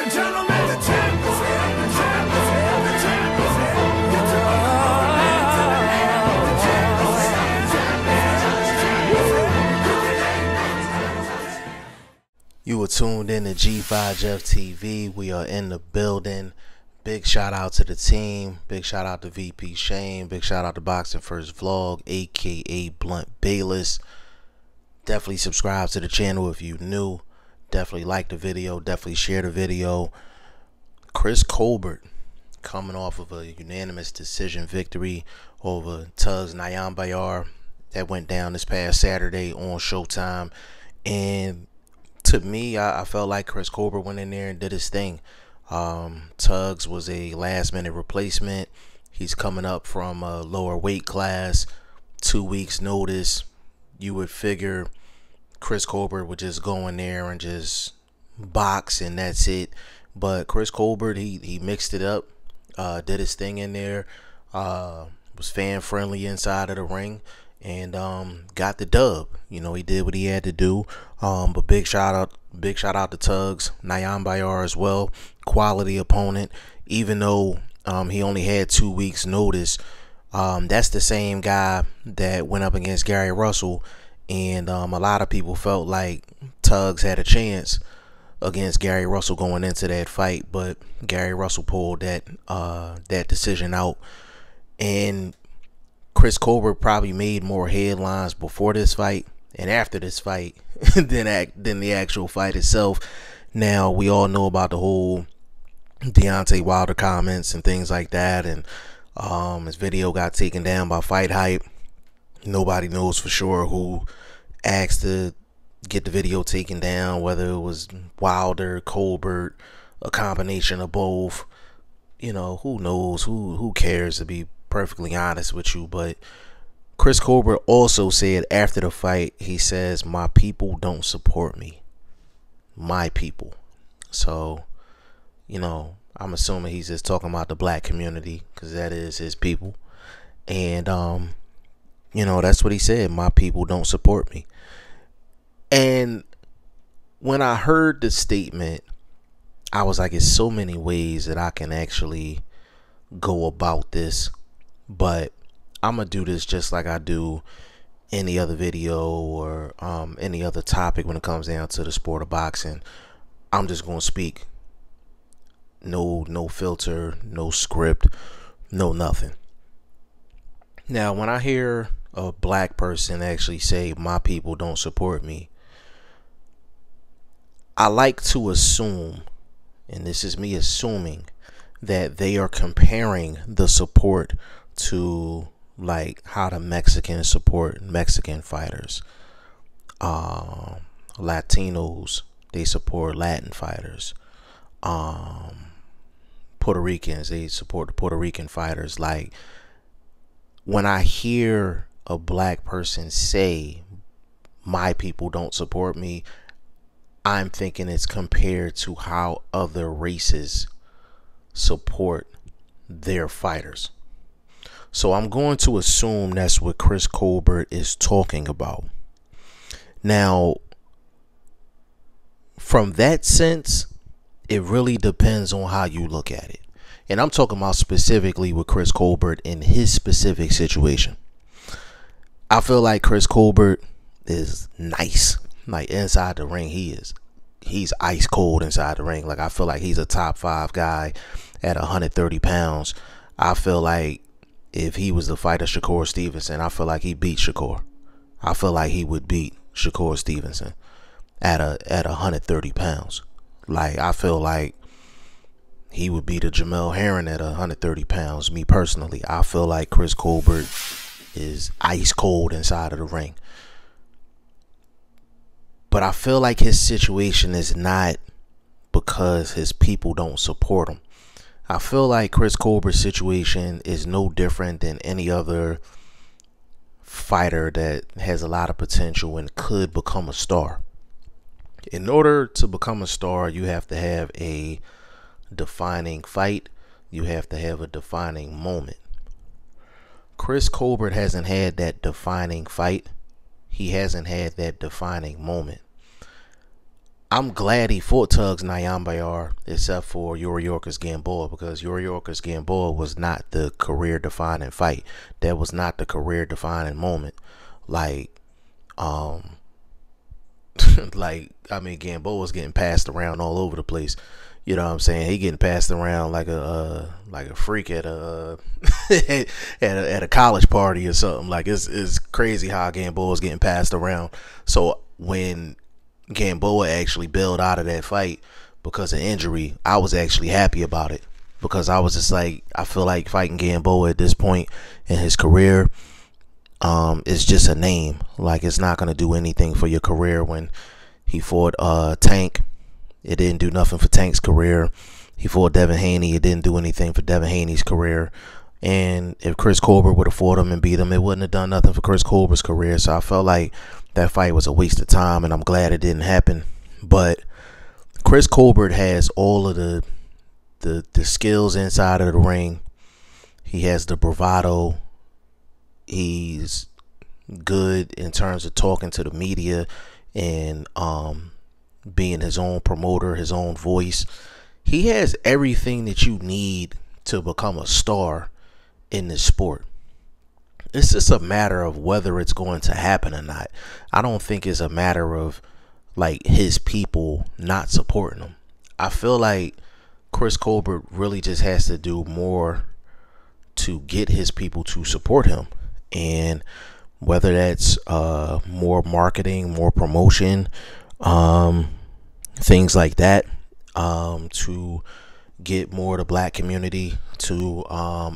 and gentlemen, the champ is here, the champ is here, the champ is here. Get your hands in the air, the champ is here, the champ is here. You were tuned in to G5 Jeff TV. We are in the building. Big shout out to the team. Big shout out to VP Shane. Big shout out to BoxingFirst Vlog, aka Blunt Bayless. Definitely subscribe to the channel if you new. Definitely like the video. Definitely share the video. Chris Colbert coming off of a unanimous decision victory over Tugs Bayar. That went down this past Saturday on Showtime. And to me, I felt like Chris Colbert went in there and did his thing. Tugs was a last-minute replacement. He's coming up from a lower weight class, 2 weeks notice. You would figure Chris Colbert would just go in there and just box and that's it. But Chris Colbert, he mixed it up, did his thing in there, was fan friendly inside of the ring, and got the dub. You know, he did what he had to do. But big shout out to Tugs Bayar as well. Quality opponent, even though he only had 2 weeks notice. That's the same guy that went up against Gary Russell, and a lot of people felt like Tugs had a chance against Gary Russell going into that fight, but Gary Russell pulled that decision out. And Chris Colbert probably made more headlines before this fight and after this fight than the actual fight itself. Now we all know about the whole Deontay Wilder comments and things like that, and his video got taken down by Fight Hype. Nobody knows for sure who asked to get the video taken down, whether it was Wilder, Colbert, a combination of both. You know, who knows, who cares, to be perfectly honest with you. But Chris Colbert also said after the fight, he says, "My people don't support me." My people. So, you know, I'm assuming he's just talking about the black community, because that is his people. And you know, that's what he said, "My people don't support me." And when I heard the statement, I was like, there's so many ways that I can actually go about this, but I'm gonna do this just like I do any other video or any other topic when it comes down to the sport of boxing. I'm just gonna speak. No filter, no script, no nothing. Now, when I hear a black person actually say, "My people don't support me," I like to assume, and this is me assuming, that they are comparing the support to like how the Mexicans support Mexican fighters. Latinos, they support Latin fighters. Puerto Ricans, they support the Puerto Rican fighters. Like, when I hear a black person say, "My people don't support me," I'm thinking it's compared to how other races support their fighters. So I'm going to assume that's what Chris Colbert is talking about. Now, from that sense, it really depends on how you look at it. And I'm talking about specifically with Chris Colbert in his specific situation. I feel like Chris Colbert is nice. Like, inside the ring, he's ice cold inside the ring. Like, I feel like he's a top 5 guy at 130 pounds. I feel like if he was the fighter Shakur Stevenson, I feel like he beat Shakur. I feel like he would beat Shakur Stevenson at 130 pounds. Like, I feel like he would beat a Jamel Herring at 130 pounds. Me personally, I feel like Chris Colbert is ice cold inside of the ring. But I feel like his situation is not because his people don't support him. I feel like Chris Colbert's situation is no different than any other fighter that has a lot of potential and could become a star. In order to become a star, you have to have a defining fight. You have to have a defining moment. Chris Colbert hasn't had that defining fight. He hasn't had that defining moment. I'm glad he fought Tugs Nyambayar, except for Yuriorkis Gamboa, because Yuriorkis Gamboa was not the career-defining fight. That was not the career-defining moment. Like, like, I mean, Gamboa was getting passed around all over the place. You know what I'm saying? He getting passed around like a freak at a at a college party or something. Like, it's crazy how Gamboa was getting passed around. So when Gamboa actually bailed out of that fight because of injury, I was actually happy about it, because I was just like, I feel like fighting Gamboa at this point in his career is just a name. Like, it's not gonna do anything for your career. When he fought Tank, it didn't do nothing for Tank's career. He fought Devin Haney, it didn't do anything for Devin Haney's career. And if Chris Colbert would have fought him and beat him, it wouldn't have done nothing for Chris Colbert's career. So I felt like that fight was a waste of time, and I'm glad it didn't happen. But Chris Colbert has all of the skills inside of the ring. He has the bravado. He's good in terms of talking to the media and being his own promoter, his own voice. He has everything that you need to become a star in this sport. It's just a matter of whether it's going to happen or not. I don't think it's a matter of like his people not supporting him. I feel like Chris Colbert really just has to do more to get his people to support him. And whether that's more marketing, more promotion, things like that, to get more of the black community to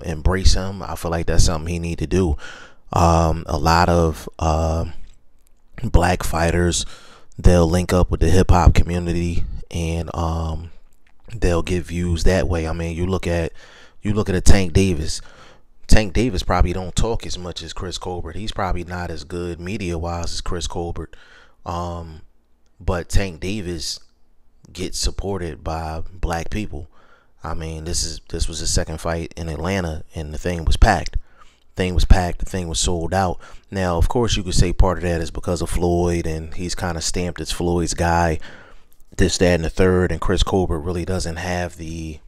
embrace him. I feel like that's something he need to do. A lot of black fighters, they'll link up with the hip-hop community, and they'll get views that way. I mean, you look at a Tank Davis. Tank Davis probably don't talk as much as Chris Colbert. He's probably not as good media-wise as Chris Colbert. But Tank Davis gets supported by black people. I mean, this was his second fight in Atlanta, and the thing was packed. The thing was sold out. Now, of course, you could say part of that is because of Floyd, and he's kind of stamped as Floyd's guy, this, that, and the third. And Chris Colbert really doesn't have the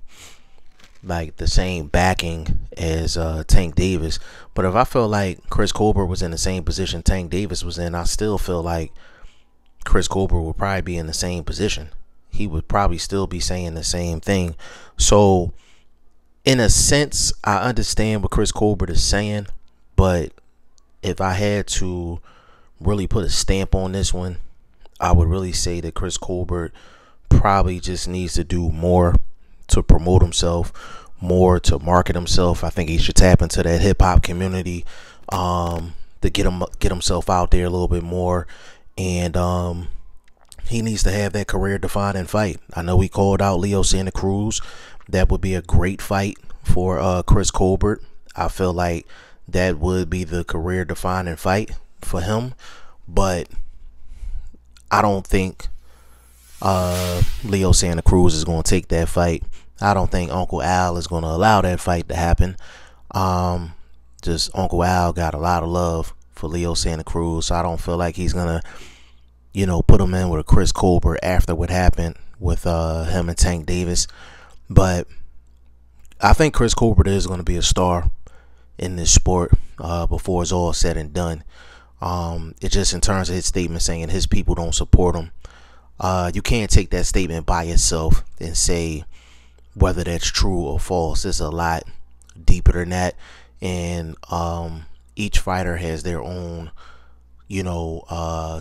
same backing as Tank Davis. But if I felt like Chris Colbert was in the same position Tank Davis was in, I still feel like Chris Colbert would probably be in the same position. He would probably still be saying the same thing. So in a sense, I understand what Chris Colbert is saying, but if I had to really put a stamp on this one, I would really say that Chris Colbert probably just needs to do more to promote himself, more to market himself. I think he should tap into that hip-hop community to get himself out there a little bit more. And he needs to have that career-defining fight. I know he called out Leo Santa Cruz. That would be a great fight for Chris Colbert. I feel like that would be the career-defining fight for him. But I don't think Leo Santa Cruz is going to take that fight. I don't think Uncle Al is going to allow that fight to happen. Just Uncle Al got a lot of love for Leo Santa Cruz, so I don't feel like he's going to, put him in with a Chris Colbert after what happened with him and Tank Davis. But I think Chris Colbert is going to be a star in this sport before it's all said and done. It's just in terms of his statement saying his people don't support him. You can't take that statement by itself and say whether that's true or false. It's a lot deeper than that. And each fighter has their own,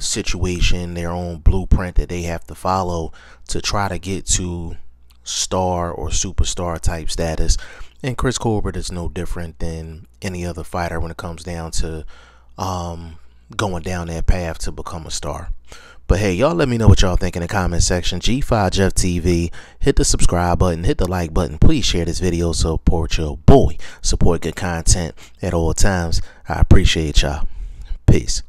situation, their own blueprint that they have to follow to try to get to star or superstar type status. And Chris Colbert is no different than any other fighter when it comes down to going down that path to become a star. But hey, y'all let me know what y'all think in the comment section. G5 Jeff TV, hit the subscribe button, hit the like button. Please share this video, support your boy, support good content at all times. I appreciate y'all. Peace.